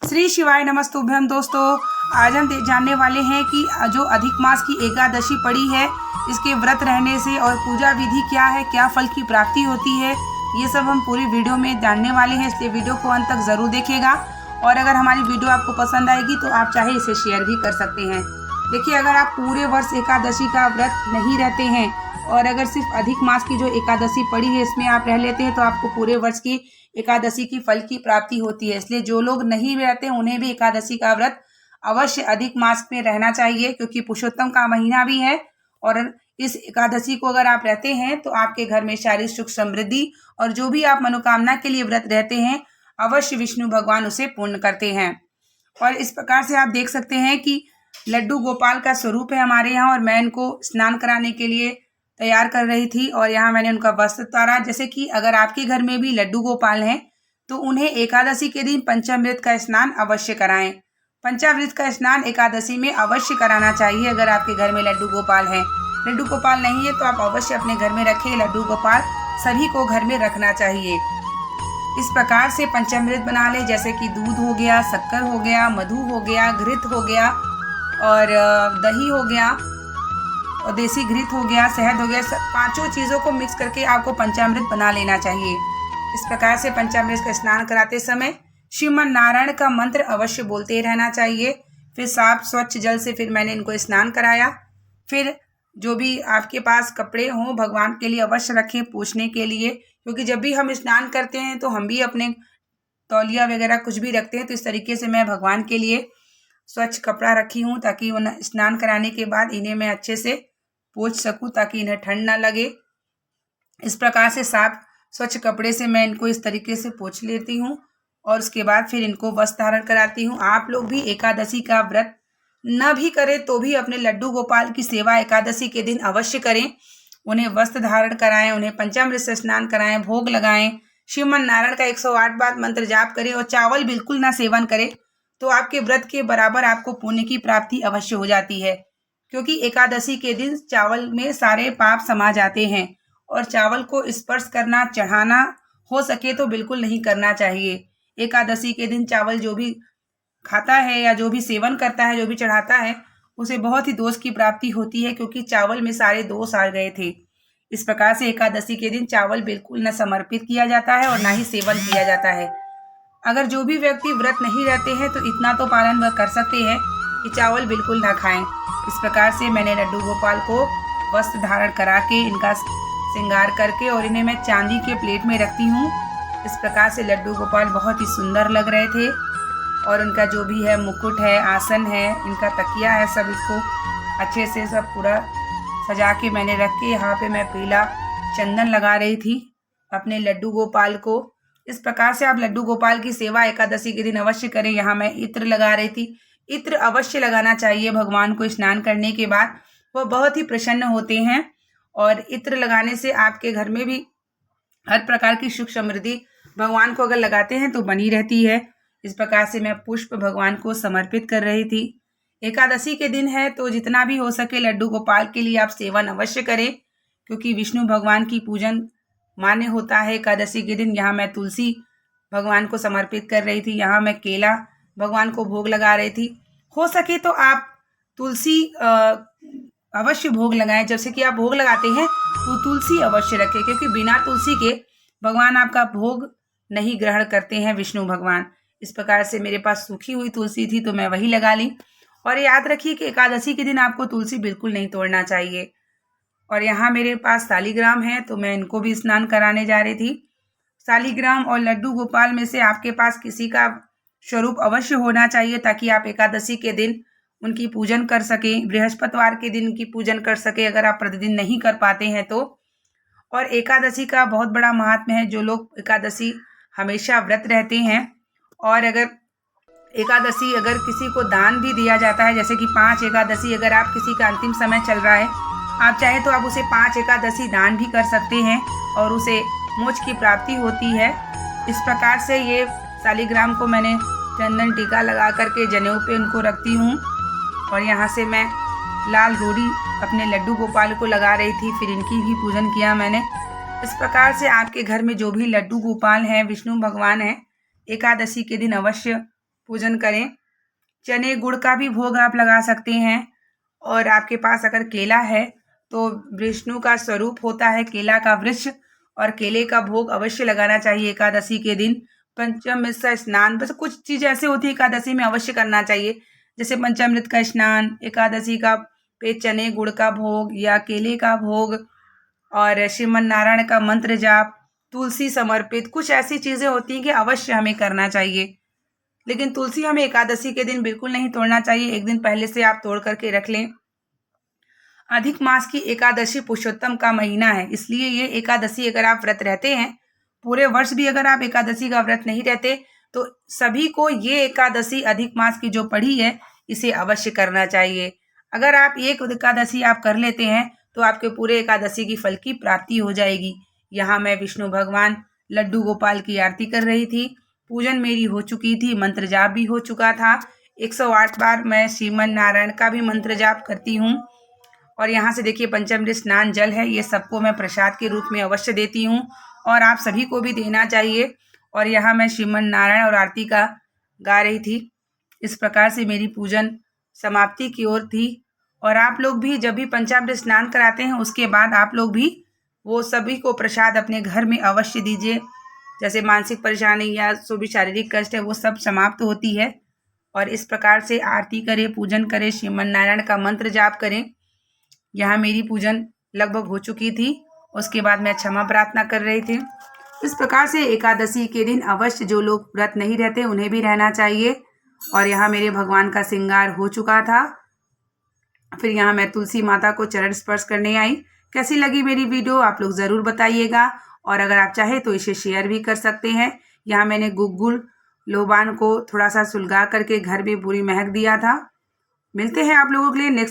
श्री शिवाय नमस्तुभ्यम। दोस्तों, आज हम जानने वाले हैं कि जो अधिक मास की एकादशी पड़ी है, इसके व्रत रहने से और पूजा विधि क्या है, क्या फल की प्राप्ति होती है, ये सब हम पूरी वीडियो में जानने वाले हैं। इसलिए वीडियो को अंत तक ज़रूर देखिएगा और अगर हमारी वीडियो आपको पसंद आएगी तो आप चाहे इसे शेयर भी कर सकते हैं। देखिए, अगर आप पूरे वर्ष एकादशी का व्रत नहीं रहते हैं और अगर सिर्फ अधिक मास की जो एकादशी पड़ी है इसमें आप रह लेते हैं तो आपको पूरे वर्ष की एकादशी की फल की प्राप्ति होती है। इसलिए जो लोग नहीं रहते उन्हें भी एकादशी का व्रत अवश्य अधिक मास में रहना चाहिए, क्योंकि पुरुषोत्तम का महीना भी है। और इस एकादशी को अगर आप रहते हैं तो आपके घर में शारीरिक सुख समृद्धि और जो भी आप मनोकामना के लिए व्रत रहते हैं अवश्य विष्णु भगवान उसे पूर्ण करते हैं। और इस प्रकार से आप देख सकते हैं कि लड्डू गोपाल का स्वरूप है हमारे यहाँ, और मैं इनको स्नान कराने के लिए तैयार कर रही थी और यहाँ मैंने उनका वस्त्र उतारा। जैसे कि अगर आपके घर में भी लड्डू गोपाल हैं तो उन्हें एकादशी के दिन पंचामृत का स्नान अवश्य कराएं। पंचामृत का स्नान एकादशी में अवश्य कराना चाहिए अगर आपके घर में लड्डू गोपाल हैं। लड्डू गोपाल नहीं है तो आप अवश्य अपने घर में रखें। लड्डू गोपाल सभी को घर में रखना चाहिए। इस प्रकार से पंचामृत बना ले, जैसे कि दूध हो गया, शक्कर हो गया, मधु हो गया, घृत हो गया और दही हो गया और देसी घृत हो गया, शहद हो गया। पांचों चीज़ों को मिक्स करके आपको पंचामृत बना लेना चाहिए। इस प्रकार से पंचामृत का स्नान कराते समय श्रीमन नारायण का मंत्र अवश्य बोलते रहना चाहिए। फिर साफ स्वच्छ जल से फिर मैंने इनको स्नान कराया। फिर जो भी आपके पास कपड़े हों भगवान के लिए अवश्य रखें पूछने के लिए, क्योंकि जब भी हम स्नान करते हैं तो हम भी अपने तौलिया वगैरह कुछ भी रखते हैं। तो इस तरीके से मैं भगवान के लिए स्वच्छ कपड़ा रखी हूँ ताकि उन्हें स्नान कराने के बाद इन्हें मैं अच्छे से पोंछ सकूँ ताकि इन्हें ठंड ना लगे। इस प्रकार से साफ स्वच्छ कपड़े से मैं इनको इस तरीके से पोंछ लेती हूँ और उसके बाद फिर इनको वस्त्र धारण कराती हूँ। आप लोग भी एकादशी का व्रत न भी करें तो भी अपने लड्डू गोपाल की सेवा एकादशी के दिन अवश्य करें। उन्हें वस्त्र धारण कराएं, उन्हें पंचामृत से स्नान कराएं, भोग लगाएं, श्रीमन नारायण का 108 बार मंत्र जाप करें और चावल बिल्कुल ना सेवन करें। तो आपके व्रत के बराबर आपको पुण्य की प्राप्ति अवश्य हो जाती है, क्योंकि एकादशी के दिन चावल में सारे पाप समा जाते हैं और चावल को स्पर्श करना, चढ़ाना हो सके तो बिल्कुल नहीं करना चाहिए। एकादशी के दिन चावल जो भी खाता है या जो भी सेवन करता है, जो भी चढ़ाता है, उसे बहुत ही दोष की प्राप्ति होती है, क्योंकि चावल में सारे दोष आ गए थे। इस प्रकार से एकादशी के दिन चावल बिल्कुल न समर्पित किया जाता है और ना ही सेवन किया जाता है। अगर जो भी व्यक्ति व्रत नहीं रहते हैं तो इतना तो पालन वह कर सकते हैं कि चावल बिल्कुल ना खाएं। इस प्रकार से मैंने लड्डू गोपाल को वस्त्र धारण करा के इनका श्रृंगार करके और इन्हें मैं चांदी के प्लेट में रखती हूँ। इस प्रकार से लड्डू गोपाल बहुत ही सुंदर लग रहे थे और उनका जो भी है मुकुट है, आसन है, इनका तकिया है, सब इसको अच्छे से सब पूरा सजा के मैंने रख के यहाँ पे मैं पीला चंदन लगा रही थी अपने लड्डू गोपाल को। इस प्रकार से आप लड्डू गोपाल की सेवा एकादशी के दिन अवश्य करें। यहाँ मैं इत्र लगा रही थी। इत्र अवश्य लगाना चाहिए भगवान को स्नान करने के बाद, वह बहुत ही प्रसन्न होते हैं और इत्र लगाने से आपके घर में भी हर प्रकार की सुख समृद्धि भगवान को अगर लगाते हैं तो बनी रहती है। इस प्रकार से मैं पुष्प भगवान को समर्पित कर रही थी। एकादशी के दिन है तो जितना भी हो सके लड्डू गोपाल के लिए आप सेवन अवश्य करें, क्योंकि विष्णु भगवान की पूजन मान्य होता है एकादशी के दिन। यहाँ मैं तुलसी भगवान को समर्पित कर रही थी। यहाँ मैं केला भगवान को भोग लगा रही थी। हो सके तो आप तुलसी अवश्य भोग लगाएं। जैसे कि आप भोग लगाते हैं तो तुलसी अवश्य रखें, क्योंकि बिना तुलसी के भगवान आपका भोग नहीं ग्रहण करते हैं विष्णु भगवान। इस प्रकार से मेरे पास सूखी हुई तुलसी थी तो मैं वही लगा ली। और याद रखिए कि एकादशी के दिन आपको तुलसी बिल्कुल नहीं तोड़ना चाहिए। और यहाँ मेरे पास शालिग्राम है तो मैं इनको भी स्नान कराने जा रही थी। शालिग्राम और लड्डू गोपाल में से आपके पास किसी का स्वरूप अवश्य होना चाहिए ताकि आप एकादशी के दिन उनकी पूजन कर सकें, बृहस्पतिवार के दिन उनकी पूजन कर सकें अगर आप प्रतिदिन नहीं कर पाते हैं तो। और एकादशी का बहुत बड़ा महात्म्य है। जो लोग एकादशी हमेशा व्रत रहते हैं और अगर एकादशी अगर किसी को दान भी दिया जाता है, जैसे कि 5 एकादशी अगर आप किसी का अंतिम समय चल रहा है, आप चाहे तो आप उसे 5 एकादशी दान भी कर सकते हैं और उसे मोक्ष की प्राप्ति होती है। इस प्रकार से ये शालिग्राम को मैंने चंदन टीका लगा करके जनेऊ पे उनको रखती हूँ और यहाँ से मैं लाल रोड़ी अपने लड्डू गोपाल को लगा रही थी। फिर इनकी भी पूजन किया मैंने। इस प्रकार से आपके घर में जो भी लड्डू गोपाल हैं, विष्णु भगवान हैं, एकादशी के दिन अवश्य पूजन करें। चने गुड़ का भी भोग आप लगा सकते हैं। और आपके पास अगर केला है तो विष्णु का स्वरूप होता है केला का वृक्ष, और केले का भोग अवश्य लगाना चाहिए एकादशी के दिन। पंचामृत का स्नान, बस कुछ चीज़ ऐसे होती है एकादशी में अवश्य करना चाहिए, जैसे पंचामृत का स्नान, एकादशी का पे चने गुड़ का भोग या केले का भोग, और श्रीमन नारायण का मंत्र जाप, तुलसी समर्पित, कुछ ऐसी चीज़ें होती हैं कि अवश्य हमें करना चाहिए। लेकिन तुलसी हमें एकादशी के दिन बिल्कुल नहीं तोड़ना चाहिए, एक दिन पहले से आप तोड़ करके रख लें। अधिक मास की एकादशी पुरुषोत्तम का महीना है, इसलिए ये एकादशी अगर आप व्रत रहते हैं, पूरे वर्ष भी अगर आप एकादशी का व्रत नहीं रहते, तो सभी को ये एकादशी अधिक मास की जो पड़ी है इसे अवश्य करना चाहिए। अगर आप एक एकादशी आप कर लेते हैं तो आपके पूरे एकादशी की फल की प्राप्ति हो जाएगी। यहाँ मैं विष्णु भगवान लड्डू गोपाल की आरती कर रही थी, पूजन मेरी हो चुकी थी, मंत्र जाप भी हो चुका था। 108 बार मैं श्रीमन नारायण का भी मंत्र जाप करती हूँ। और यहाँ से देखिए पंचामृत स्नान जल है, ये सबको मैं प्रसाद के रूप में अवश्य देती हूँ और आप सभी को भी देना चाहिए। और यहाँ मैं श्रीमन नारायण और आरती का गा रही थी। इस प्रकार से मेरी पूजन समाप्ति की ओर थी। और आप लोग भी जब भी पंचामृत स्नान कराते हैं उसके बाद आप लोग भी वो सभी को प्रसाद अपने घर में अवश्य दीजिए। जैसे मानसिक परेशानी या जो भी शारीरिक कष्ट है वो सब समाप्त होती है। और इस प्रकार से आरती करें, पूजन करें, श्रीमन नारायण का मंत्र जाप करें। यहाँ मेरी पूजन लगभग हो चुकी थी, उसके बाद मैं क्षमा प्रार्थना कर रही थी। इस प्रकार से एकादशी के दिन अवश्य जो लोग व्रत नहीं रहते उन्हें भी रहना चाहिए। और यहाँ मेरे भगवान का श्रृंगार हो चुका था। फिर यहाँ मैं तुलसी माता को चरण स्पर्श करने आई। कैसी लगी मेरी वीडियो आप लोग ज़रूर बताइएगा, और अगर आप चाहें तो इसे शेयर भी कर सकते हैं। यहाँ मैंने गुग्गुल लोबान को थोड़ा सा सुलगा करके घर में पूरी महक दिया था। मिलते हैं आप लोगों के लिए नेक्स्ट